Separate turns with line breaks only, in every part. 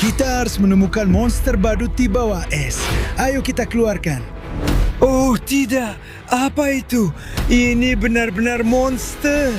Kita harus menemukan monster badut di bawah es. Ayo kita keluarkan.
Oh tidak, apa itu? Ini benar-benar monster.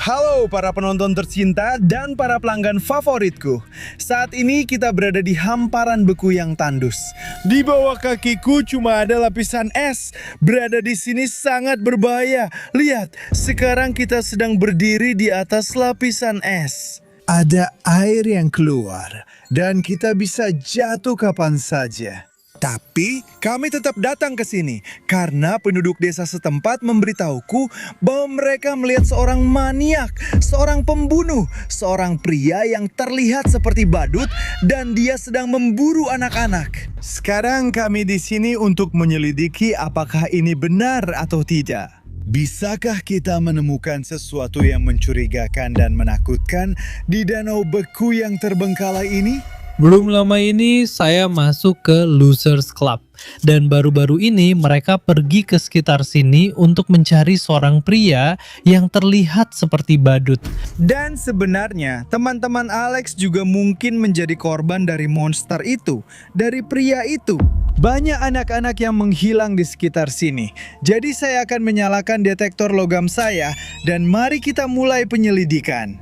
Halo para penonton tercinta dan para pelanggan favoritku. Saat ini kita berada di hamparan beku yang tandus. Di bawah kakiku cuma ada lapisan es. Berada di sini sangat berbahaya. Lihat, sekarang kita sedang berdiri di atas lapisan es. Ada air yang keluar dan kita bisa jatuh kapan saja. Tapi kami tetap datang ke sini karena penduduk desa setempat memberitahuku bahwa mereka melihat seorang maniak, seorang pembunuh, seorang pria yang terlihat seperti badut dan dia sedang memburu anak-anak. Sekarang kami di sini untuk menyelidiki apakah ini benar atau tidak. Bisakah kita menemukan sesuatu yang mencurigakan dan menakutkan di danau beku yang terbengkalai ini?
Belum lama ini saya masuk ke Losers Club dan baru-baru ini mereka pergi ke sekitar sini untuk mencari seorang pria yang terlihat seperti badut.
Dan sebenarnya teman-teman Alex juga mungkin menjadi korban dari monster itu, dari pria itu. Banyak anak-anak yang menghilang di sekitar sini. Jadi saya akan menyalakan detektor logam saya dan mari kita mulai penyelidikan.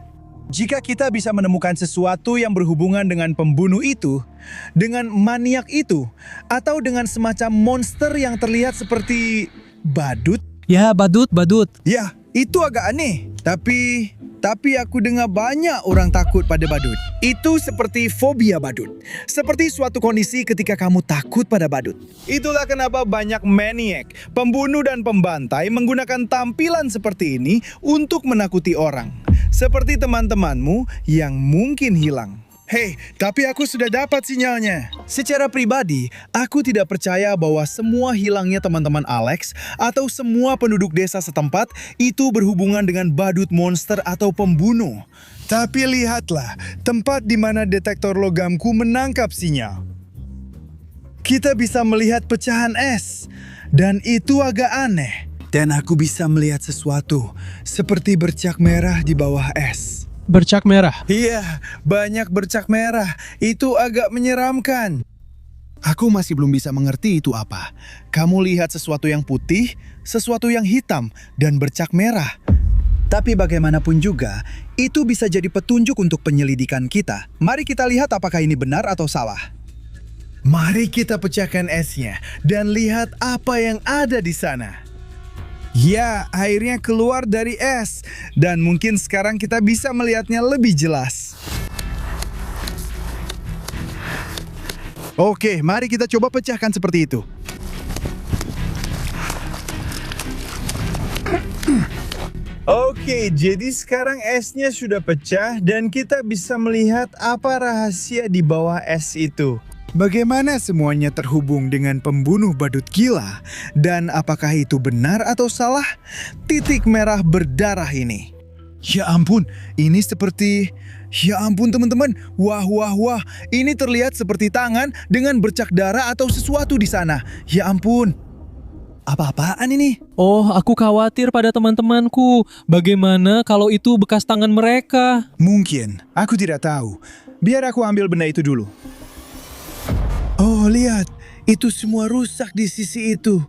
Jika kita bisa menemukan sesuatu yang berhubungan dengan pembunuh itu, dengan maniak itu, atau dengan semacam monster yang terlihat seperti badut.
Ya, badut.
Ya, itu agak aneh. Tapi aku dengar banyak orang takut pada badut. Itu seperti fobia badut. Seperti suatu kondisi ketika kamu takut pada badut. Itulah kenapa banyak maniak, pembunuh dan pembantai menggunakan tampilan seperti ini untuk menakuti orang. Seperti teman-temanmu yang mungkin hilang. Hei, tapi aku sudah dapat sinyalnya. Secara pribadi, aku tidak percaya bahwa semua hilangnya teman-teman Alex atau semua penduduk desa setempat itu berhubungan dengan badut monster atau pembunuh. Tapi lihatlah, tempat di mana detektor logamku menangkap sinyal. Kita bisa melihat pecahan es, dan itu agak aneh. Dan aku bisa melihat sesuatu, seperti bercak merah di bawah es.
Bercak merah.
Iya, banyak bercak merah. Itu agak menyeramkan. Aku masih belum bisa mengerti itu apa. Kamu lihat sesuatu yang putih, sesuatu yang hitam, dan bercak merah. Tapi bagaimanapun juga, itu bisa jadi petunjuk untuk penyelidikan kita. Mari kita lihat apakah ini benar atau salah. Mari kita pecahkan esnya dan lihat apa yang ada di sana. Ya, airnya keluar dari es. Dan mungkin sekarang kita bisa melihatnya lebih jelas. Oke, mari kita coba pecahkan seperti itu. Oke, jadi sekarang esnya sudah pecah dan kita bisa melihat apa rahasia di bawah es itu. Bagaimana semuanya terhubung dengan pembunuh badut gila? Dan apakah itu benar atau salah? Titik merah berdarah ini. Ya ampun, ini seperti... Ya ampun teman-teman, wah. Ini terlihat seperti tangan dengan bercak darah atau sesuatu di sana. Ya ampun. Apa-apaan ini?
Oh, aku khawatir pada teman-temanku. Bagaimana kalau itu bekas tangan mereka?
Mungkin, aku tidak tahu. Biar aku ambil benda itu dulu. Oh, lihat. Itu semua rusak di sisi itu.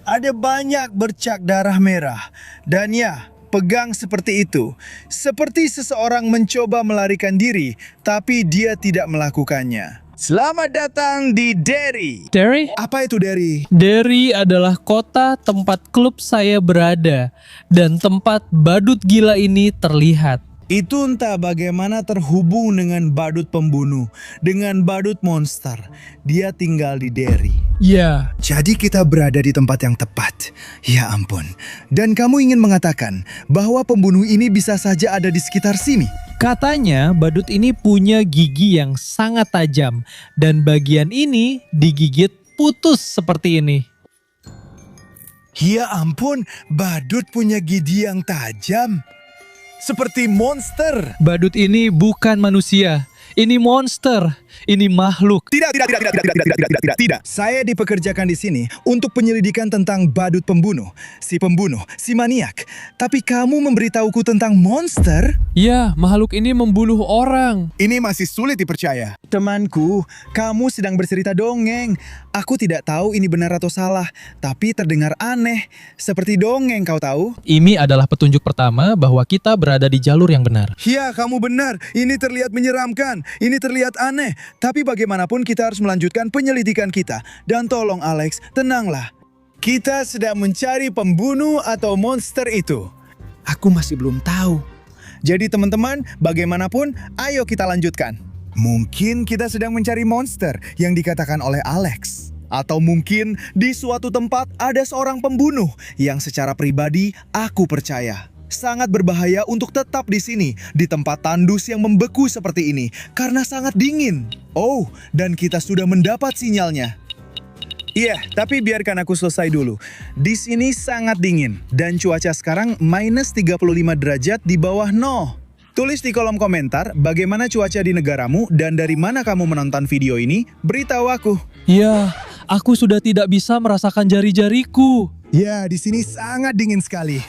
Ada banyak bercak darah merah. Dan ya, pegang seperti itu. Seperti seseorang mencoba melarikan diri, tapi dia tidak melakukannya. Selamat datang di Derry.
Derry?
Apa itu Derry?
Derry adalah kota tempat klub saya berada. Dan tempat badut gila ini terlihat.
Itu entah bagaimana terhubung dengan badut pembunuh, dengan badut monster. Dia tinggal di Derry.
Ya.
Jadi kita berada di tempat yang tepat. Ya ampun. Dan kamu ingin mengatakan bahwa pembunuh ini bisa saja ada di sekitar sini?
Katanya badut ini punya gigi yang sangat tajam. Dan bagian ini digigit putus seperti ini.
Ya ampun, badut punya gigi yang tajam. Seperti monster.
Badut ini bukan manusia. Ini monster. ini makhluk.
Tidak. Saya dipekerjakan di sini untuk penyelidikan tentang badut pembunuh, si maniak. Tapi kamu memberitahuku tentang monster?
Ya, makhluk ini membunuh orang.
Ini masih sulit dipercaya. Temanku, kamu sedang bercerita dongeng. Aku tidak tahu ini benar atau salah, tapi terdengar aneh. Seperti dongeng, kau tahu?
Ini adalah petunjuk pertama bahwa kita berada di jalur yang benar.
Ya, kamu benar. Ini terlihat menyeramkan. Ini terlihat aneh. Tapi bagaimanapun kita harus melanjutkan penyelidikan kita. Dan tolong Alex, tenanglah. Kita sedang mencari pembunuh atau monster itu. Aku masih belum tahu. Jadi teman-teman, bagaimanapun, ayo kita lanjutkan. Mungkin kita sedang mencari monster yang dikatakan oleh Alex. Atau mungkin di suatu tempat ada seorang pembunuh yang secara pribadi aku percaya. Sangat berbahaya untuk tetap di sini, di tempat tandus yang membeku seperti ini, karena sangat dingin. Oh, dan kita sudah mendapat sinyalnya. Iya, tapi biarkan aku selesai dulu. Di sini sangat dingin, dan cuaca sekarang minus 35 derajat di bawah 0. Tulis di kolom komentar bagaimana cuaca di negaramu dan dari mana kamu menonton video ini, beritahu aku.
Ya, aku sudah tidak bisa merasakan jari-jariku.
Ya, di sini sangat dingin sekali.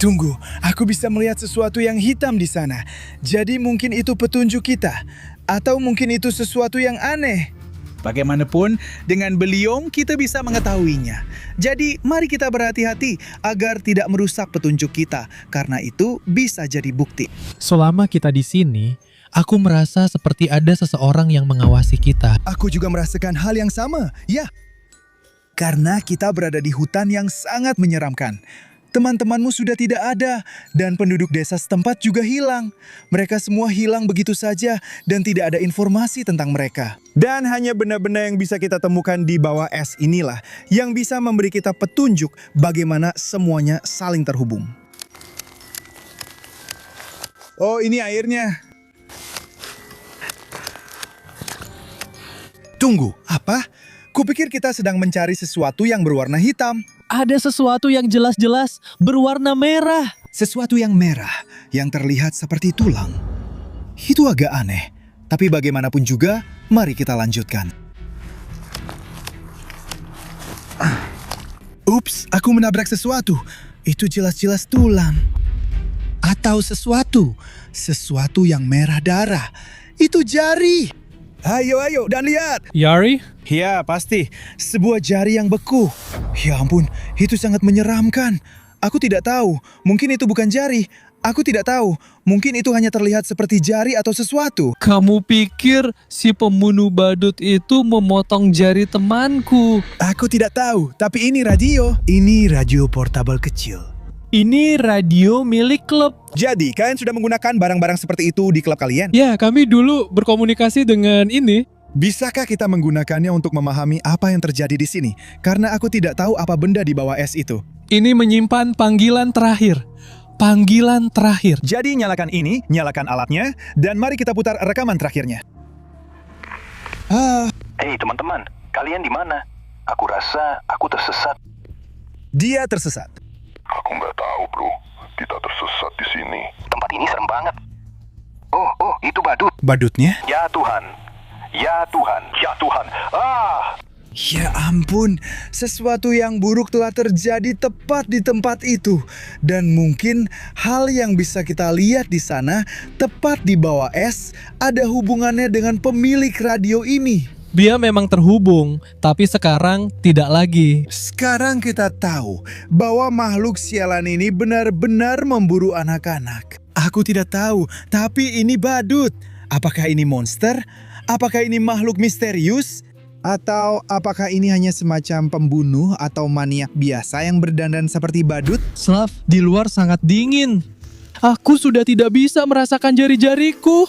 Tunggu, aku bisa melihat sesuatu yang hitam di sana. Jadi mungkin itu petunjuk kita. Atau mungkin itu sesuatu yang aneh. Bagaimanapun, dengan beliung kita bisa mengetahuinya. Jadi mari kita berhati-hati agar tidak merusak petunjuk kita. Karena itu bisa jadi bukti.
Selama kita di sini, aku merasa seperti ada seseorang yang mengawasi kita.
Aku juga merasakan hal yang sama, ya. Karena kita berada di hutan yang sangat menyeramkan. Teman-temanmu sudah tidak ada, dan penduduk desa setempat juga hilang. Mereka semua hilang begitu saja, dan tidak ada informasi tentang mereka. Dan hanya benda-benda yang bisa kita temukan di bawah es inilah, yang bisa memberi kita petunjuk bagaimana semuanya saling terhubung. Oh, ini airnya. Tunggu, apa? Kupikir kita sedang mencari sesuatu yang berwarna hitam.
Ada sesuatu yang jelas-jelas berwarna merah.
Sesuatu yang merah, yang terlihat seperti tulang. Itu agak aneh, tapi bagaimanapun juga, mari kita lanjutkan. Ups, aku menabrak sesuatu. Itu jelas-jelas tulang. Atau sesuatu yang merah darah. Itu jari. Ayo, dan lihat.
Yari?
Ya, pasti. Sebuah jari yang beku. Ya ampun, itu sangat menyeramkan. Aku tidak tahu, mungkin itu bukan jari. Aku tidak tahu, mungkin itu hanya terlihat seperti jari atau sesuatu.
Kamu pikir si pembunuh badut itu memotong jari temanku?
Aku tidak tahu, tapi ini radio. Ini radio portable kecil.
Ini radio milik klub.
Jadi, kalian sudah menggunakan barang-barang seperti itu di klub kalian?
Ya, kami dulu berkomunikasi dengan ini.
Bisakah kita menggunakannya untuk memahami apa yang terjadi di sini? Karena aku tidak tahu apa benda di bawah es itu.
Ini menyimpan panggilan terakhir. Panggilan terakhir.
Jadi nyalakan ini, nyalakan alatnya, dan mari kita putar rekaman terakhirnya.
Hei teman-teman, kalian di mana? Aku rasa aku tersesat.
Dia tersesat.
Aku nggak tahu, bro. Kita tersesat di sini.
Tempat ini serem banget. Oh, itu badut.
Badutnya?
Ya Tuhan. Ya Tuhan. Ya Tuhan. Ah!
Ya ampun, sesuatu yang buruk telah terjadi tepat di tempat itu. Dan mungkin hal yang bisa kita lihat di sana, tepat di bawah es, ada hubungannya dengan pemilik radio ini.
Dia memang terhubung, tapi sekarang tidak lagi.
Sekarang kita tahu bahwa makhluk sialan ini benar-benar memburu anak-anak. Aku tidak tahu, tapi ini badut. Apakah ini monster? Apakah ini makhluk misterius? Atau apakah ini hanya semacam pembunuh atau maniak biasa yang berdandan seperti badut?
Slav, di luar sangat dingin. Aku sudah tidak bisa merasakan jari-jariku.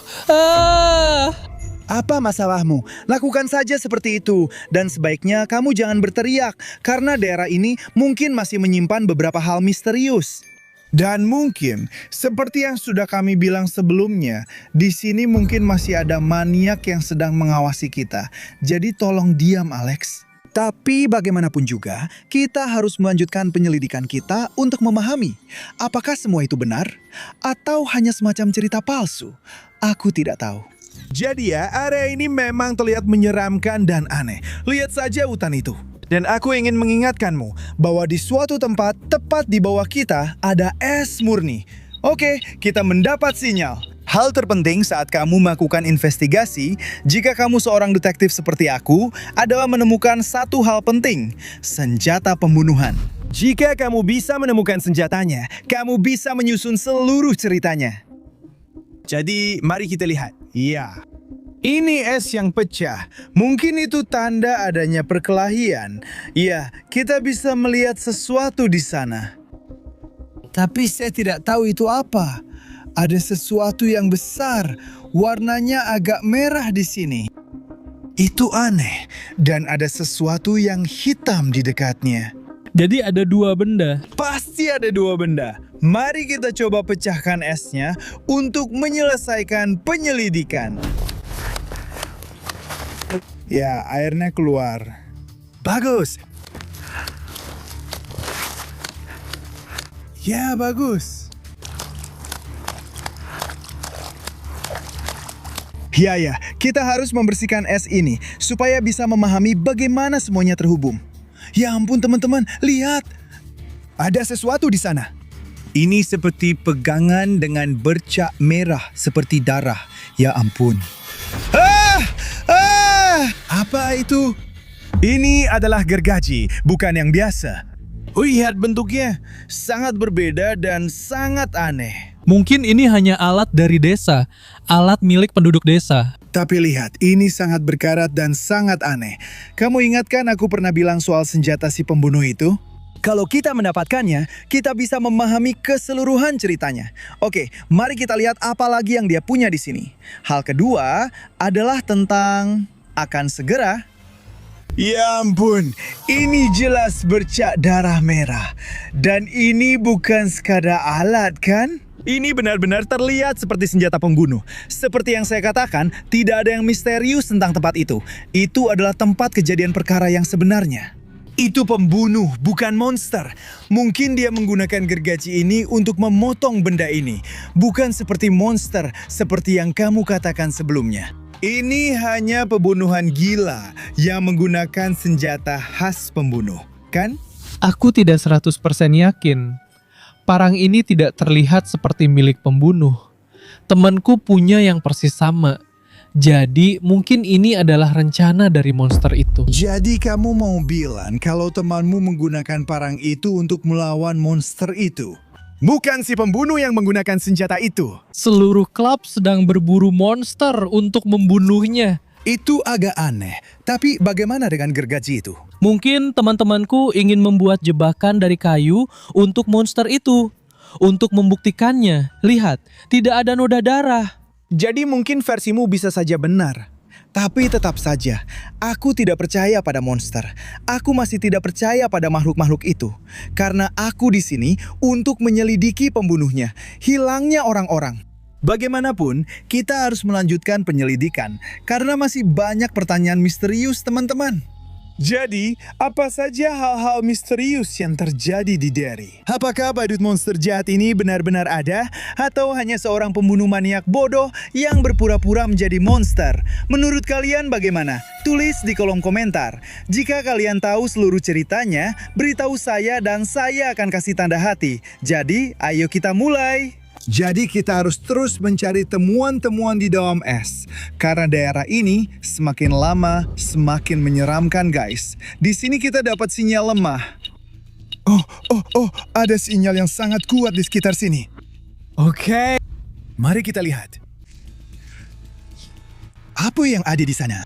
Apa masalahmu? Lakukan saja seperti itu. Dan sebaiknya kamu jangan berteriak, karena daerah ini mungkin masih menyimpan beberapa hal misterius. Dan mungkin, seperti yang sudah kami bilang sebelumnya, di sini mungkin masih ada maniak yang sedang mengawasi kita. Jadi tolong diam, Alex. Tapi bagaimanapun juga, kita harus melanjutkan penyelidikan kita untuk memahami apakah semua itu benar atau hanya semacam cerita palsu. Aku tidak tahu. Jadi ya, area ini memang terlihat menyeramkan dan aneh. Lihat saja hutan itu. Dan aku ingin mengingatkanmu bahwa di suatu tempat tepat di bawah kita ada es murni. Oke, kita mendapat sinyal. Hal terpenting saat kamu melakukan investigasi, jika kamu seorang detektif seperti aku, adalah menemukan satu hal penting, senjata pembunuhan. Jika kamu bisa menemukan senjatanya, kamu bisa menyusun seluruh ceritanya. Jadi, mari kita lihat. Iya. Ini es yang pecah. Mungkin itu tanda adanya perkelahian. Iya, kita bisa melihat sesuatu di sana.
Tapi saya tidak tahu itu apa. Ada sesuatu yang besar, warnanya agak merah di sini.
Itu aneh. Dan ada sesuatu yang hitam di dekatnya.
Jadi ada dua benda.
Pasti ada dua benda. Mari kita coba pecahkan esnya untuk menyelesaikan penyelidikan. Ya, airnya keluar. Bagus. Ya, bagus. Ya, kita harus membersihkan es ini supaya bisa memahami bagaimana semuanya terhubung. Ya ampun teman-teman, lihat. Ada sesuatu di sana. Ini seperti pegangan dengan bercak merah seperti darah. Ya ampun. Apa itu? Ini adalah gergaji, bukan yang biasa. Lihat bentuknya, sangat berbeda dan sangat aneh.
Mungkin ini hanya alat dari desa, alat milik penduduk desa.
Tapi lihat, ini sangat berkarat dan sangat aneh. Kamu ingatkan aku pernah bilang soal senjata si pembunuh itu? Kalau kita mendapatkannya, kita bisa memahami keseluruhan ceritanya. Oke, mari kita lihat apa lagi yang dia punya di sini. Hal kedua adalah tentang akan segera. Ya ampun, ini jelas bercak darah merah. Dan ini bukan sekadar alat kan? Ini benar-benar terlihat seperti senjata pembunuh. Seperti yang saya katakan, tidak ada yang misterius tentang tempat itu. Itu adalah tempat kejadian perkara yang sebenarnya. Itu pembunuh, bukan monster. Mungkin dia menggunakan gergaji ini untuk memotong benda ini. Bukan seperti monster, seperti yang kamu katakan sebelumnya. Ini hanya pembunuhan gila yang menggunakan senjata khas pembunuh, kan?
Aku tidak 100% yakin. Parang ini tidak terlihat seperti milik pembunuh. Temanku punya yang persis sama. Jadi mungkin ini adalah rencana dari monster itu.
Jadi kamu mau bilang kalau temanmu menggunakan parang itu untuk melawan monster itu? Bukan si pembunuh yang menggunakan senjata itu.
Seluruh klub sedang berburu monster untuk membunuhnya.
Itu agak aneh. Tapi bagaimana dengan gergaji itu?
Mungkin teman-temanku ingin membuat jebakan dari kayu untuk monster itu. Untuk membuktikannya, lihat, tidak ada noda darah.
Jadi mungkin versimu bisa saja benar. Tapi tetap saja, aku tidak percaya pada monster. Aku masih tidak percaya pada makhluk-makhluk itu. Karena aku di sini untuk menyelidiki pembunuhnya, hilangnya orang-orang. Bagaimanapun, kita harus melanjutkan penyelidikan karena masih banyak pertanyaan misterius, teman-teman. Jadi, apa saja hal-hal misterius yang terjadi di Derry? Apakah badut monster jahat ini benar-benar ada? Atau hanya seorang pembunuh maniak bodoh yang berpura-pura menjadi monster? Menurut kalian bagaimana? Tulis di kolom komentar. Jika kalian tahu seluruh ceritanya, beritahu saya dan saya akan kasih tanda hati. Jadi, ayo kita mulai. Jadi kita harus terus mencari temuan-temuan di dalam es. Karena daerah ini semakin lama semakin menyeramkan guys. Di sini kita dapat sinyal lemah. Oh, ada sinyal yang sangat kuat di sekitar sini. Oke, mari kita lihat. Apa yang ada di sana?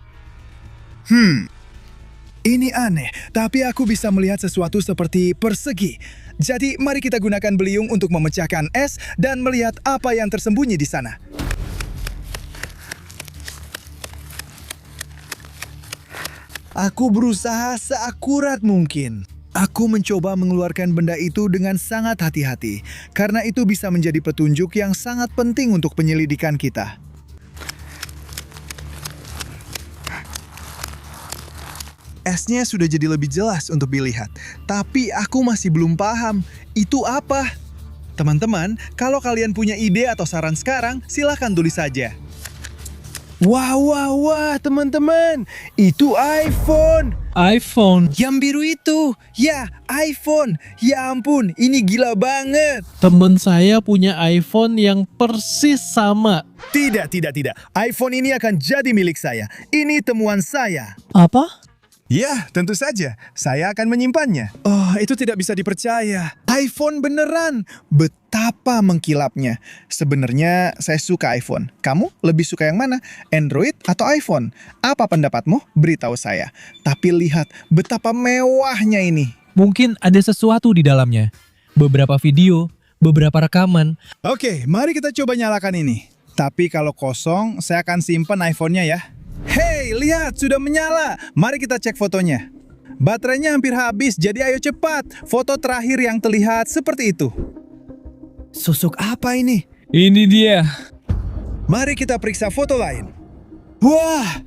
Ini aneh, tapi aku bisa melihat sesuatu seperti persegi. Jadi, mari kita gunakan beliung untuk memecahkan es dan melihat apa yang tersembunyi di sana. Aku berusaha seakurat mungkin. Aku mencoba mengeluarkan benda itu dengan sangat hati-hati, karena itu bisa menjadi petunjuk yang sangat penting untuk penyelidikan kita. Esnya sudah jadi lebih jelas untuk dilihat, tapi aku masih belum paham itu apa. Teman-teman, kalau kalian punya ide atau saran sekarang, silahkan tulis saja. Wah, wah, wah, teman-teman. Itu iPhone.
iPhone.
Yang biru itu. Ya, iPhone. Ya ampun, ini gila banget.
Temen saya punya iPhone yang persis sama.
Tidak. iPhone ini akan jadi milik saya. Ini temuan saya.
Apa?
Ya, tentu saja. Saya akan menyimpannya. Oh, itu tidak bisa dipercaya. iPhone beneran. Betapa mengkilapnya. Sebenarnya saya suka iPhone. Kamu lebih suka yang mana? Android atau iPhone? Apa pendapatmu? Beritahu saya. Tapi lihat betapa mewahnya ini.
Mungkin ada sesuatu di dalamnya. Beberapa video, beberapa rekaman.
Oke, mari kita coba nyalakan ini. Tapi kalau kosong, saya akan simpan iPhone-nya ya. Hey, lihat, sudah menyala. Mari kita cek fotonya. Baterainya hampir habis, jadi ayo cepat. Foto terakhir yang terlihat seperti itu.
Sosok apa ini?
Ini dia.
Mari kita periksa foto lain. Wah,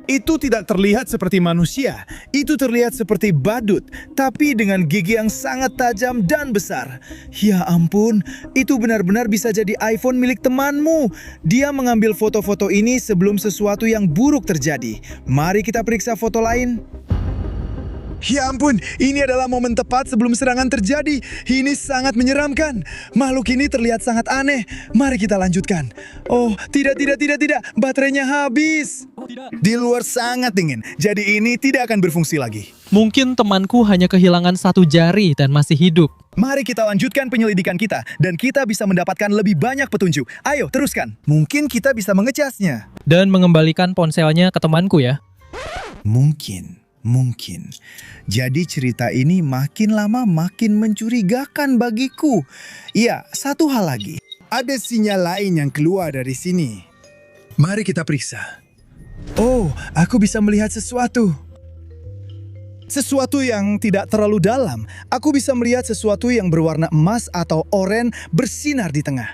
itu tidak terlihat seperti manusia. Itu terlihat seperti badut, tapi dengan gigi yang sangat tajam dan besar. Ya ampun, itu benar-benar bisa jadi iPhone milik temanmu. Dia mengambil foto-foto ini sebelum sesuatu yang buruk terjadi. Mari kita periksa foto lain. Ya ampun, ini adalah momen tepat sebelum serangan terjadi. Ini sangat menyeramkan. Makhluk ini terlihat sangat aneh. Mari kita lanjutkan. Oh, tidak. Baterainya habis. Di luar sangat dingin. Jadi ini tidak akan berfungsi lagi.
Mungkin temanku hanya kehilangan satu jari dan masih hidup.
Mari kita lanjutkan penyelidikan kita. Dan kita bisa mendapatkan lebih banyak petunjuk. Ayo, teruskan. Mungkin kita bisa mengecasnya.
Dan mengembalikan ponselnya ke temanku ya.
Mungkin. Jadi cerita ini makin lama makin mencurigakan bagiku. Iya, satu hal lagi. Ada sinyal lain yang keluar dari sini. Mari kita periksa. Oh, aku bisa melihat sesuatu. Sesuatu yang tidak terlalu dalam. Aku bisa melihat sesuatu yang berwarna emas atau oranye bersinar di tengah.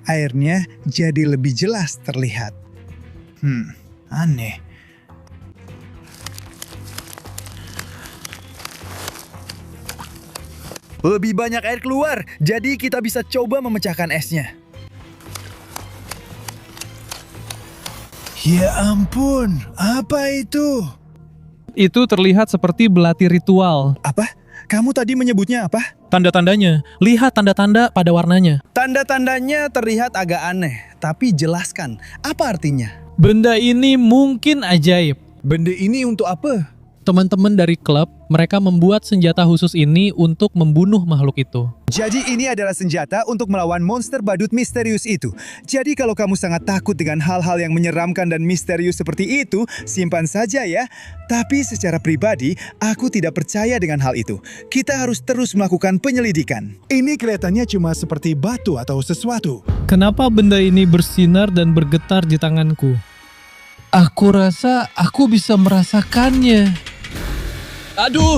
Airnya jadi lebih jelas terlihat. Aneh. Lebih banyak air keluar, jadi kita bisa coba memecahkan esnya. Ya ampun, apa itu?
Itu terlihat seperti belati ritual.
Apa? Kamu tadi menyebutnya apa?
Tanda-tandanya. Lihat tanda-tanda pada warnanya.
Tanda-tandanya terlihat agak aneh, tapi jelaskan, apa artinya?
Benda ini mungkin ajaib.
Benda ini untuk apa?
Teman-teman dari klub, mereka membuat senjata khusus ini untuk membunuh makhluk itu.
Jadi ini adalah senjata untuk melawan monster badut misterius itu. Jadi kalau kamu sangat takut dengan hal-hal yang menyeramkan dan misterius seperti itu, simpan saja ya. Tapi secara pribadi, aku tidak percaya dengan hal itu. Kita harus terus melakukan penyelidikan. Ini kelihatannya cuma seperti batu atau sesuatu.
Kenapa benda ini bersinar dan bergetar di tanganku? Aku rasa aku bisa merasakannya.
Aduh.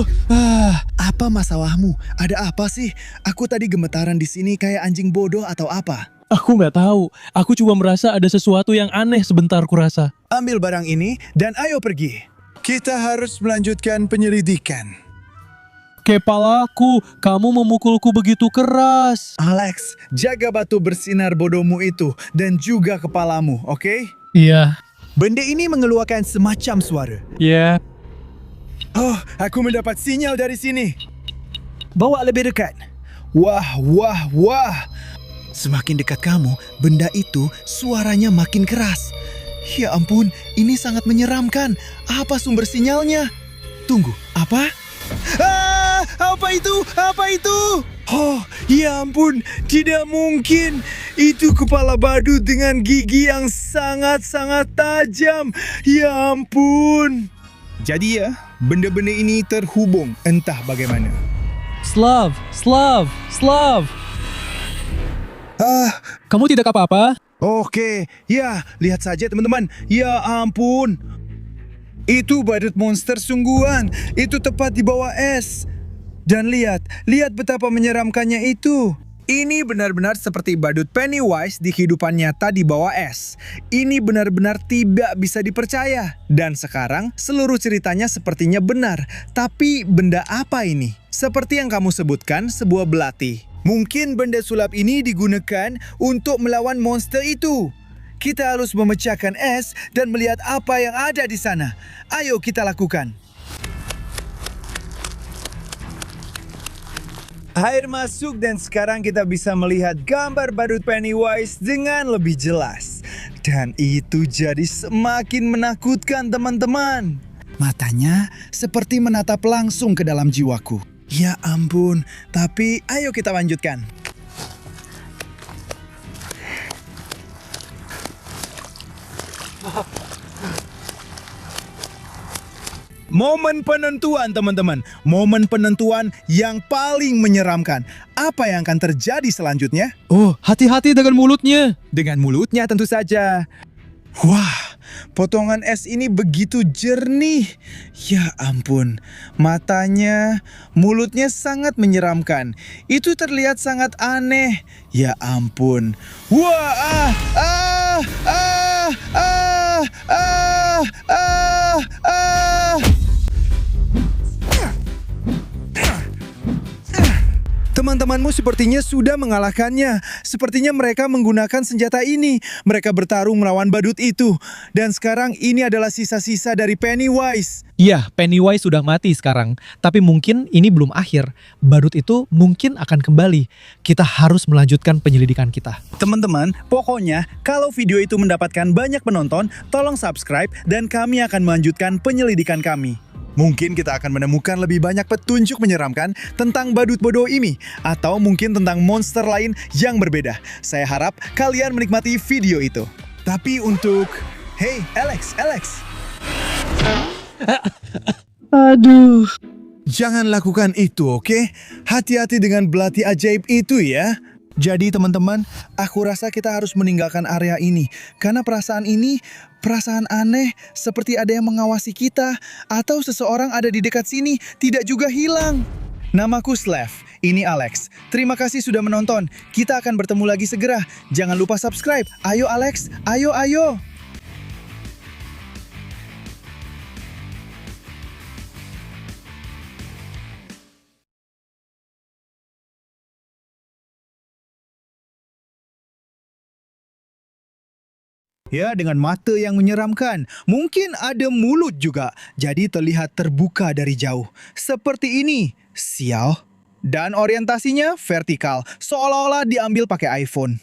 Apa masalahmu? Ada apa sih? Aku tadi gemetaran di sini kayak anjing bodoh atau apa?
Aku nggak tahu. Aku cuma merasa ada sesuatu yang aneh sebentar kurasa.
Ambil barang ini dan ayo pergi. Kita harus melanjutkan penyelidikan.
Kepalaku, kamu memukulku begitu keras.
Alex, jaga batu bersinar bodohmu itu dan juga kepalamu, oke?
Iya.
Benda ini mengeluarkan semacam suara.
Iya.
Oh, aku mendapat sinyal dari sini. Bawa lebih dekat. Wah. Semakin dekat kamu, benda itu suaranya makin keras. Ya ampun, ini sangat menyeramkan. Apa sumber sinyalnya? Tunggu, apa? Apa itu? Oh, ya ampun, tidak mungkin. Itu kepala badut dengan gigi yang sangat-sangat tajam. Ya ampun. Jadi ya, benda-benda ini terhubung entah bagaimana.
Slav.
Kamu tidak apa-apa?
Oke, ya, lihat saja teman-teman. Ya ampun. Itu badut monster sungguhan. Itu tepat di bawah es. Dan lihat betapa menyeramkannya itu. Ini benar-benar seperti badut Pennywise di kehidupan nyata di bawah es. Ini benar-benar tidak bisa dipercaya. Dan sekarang seluruh ceritanya sepertinya benar. Tapi benda apa ini? Seperti yang kamu sebutkan, sebuah belati.
Mungkin benda sulap ini digunakan untuk melawan monster itu. Kita harus memecahkan es dan melihat apa yang ada di sana. Ayo kita lakukan.
Air masuk dan sekarang kita bisa melihat gambar badut Pennywise dengan lebih jelas. Dan itu jadi semakin menakutkan, teman-teman.
Matanya seperti menatap langsung ke dalam jiwaku.
Ya ampun, tapi ayo kita lanjutkan. Momen penentuan, teman-teman. Momen penentuan yang paling menyeramkan. Apa yang akan terjadi selanjutnya?
Oh, hati-hati dengan mulutnya.
Dengan mulutnya tentu saja. Wah, potongan es ini begitu jernih. Ya ampun, matanya, mulutnya sangat menyeramkan. Itu terlihat sangat aneh. Ya ampun. Wah, Teman-temanmu sepertinya sudah mengalahkannya. Sepertinya mereka menggunakan senjata ini. Mereka bertarung melawan badut itu. Dan sekarang ini adalah sisa-sisa dari Pennywise.
Iya, Pennywise sudah mati sekarang. Tapi mungkin ini belum akhir. Badut itu mungkin akan kembali. Kita harus melanjutkan penyelidikan kita.
Teman-teman, pokoknya kalau video itu mendapatkan banyak penonton, tolong subscribe dan kami akan melanjutkan penyelidikan kami. Mungkin kita akan menemukan lebih banyak petunjuk menyeramkan tentang badut bodoh ini, atau mungkin tentang monster lain yang berbeda. Saya harap kalian menikmati video itu. Tapi untuk... Hey, Alex.
Aduh.
Jangan lakukan itu, oke? Hati-hati dengan belati ajaib itu ya. Jadi teman-teman, aku rasa kita harus meninggalkan area ini. Karena perasaan ini, perasaan aneh seperti ada yang mengawasi kita. Atau seseorang ada di dekat sini, tidak juga hilang. Namaku Slav, ini Alex. Terima kasih sudah menonton. Kita akan bertemu lagi segera. Jangan lupa subscribe. Ayo Alex, ayo. Ya, dengan mata yang menyeramkan. Mungkin ada mulut juga. Jadi terlihat terbuka dari jauh. Seperti ini. Sial. Dan orientasinya vertikal. Seolah-olah diambil pakai iPhone.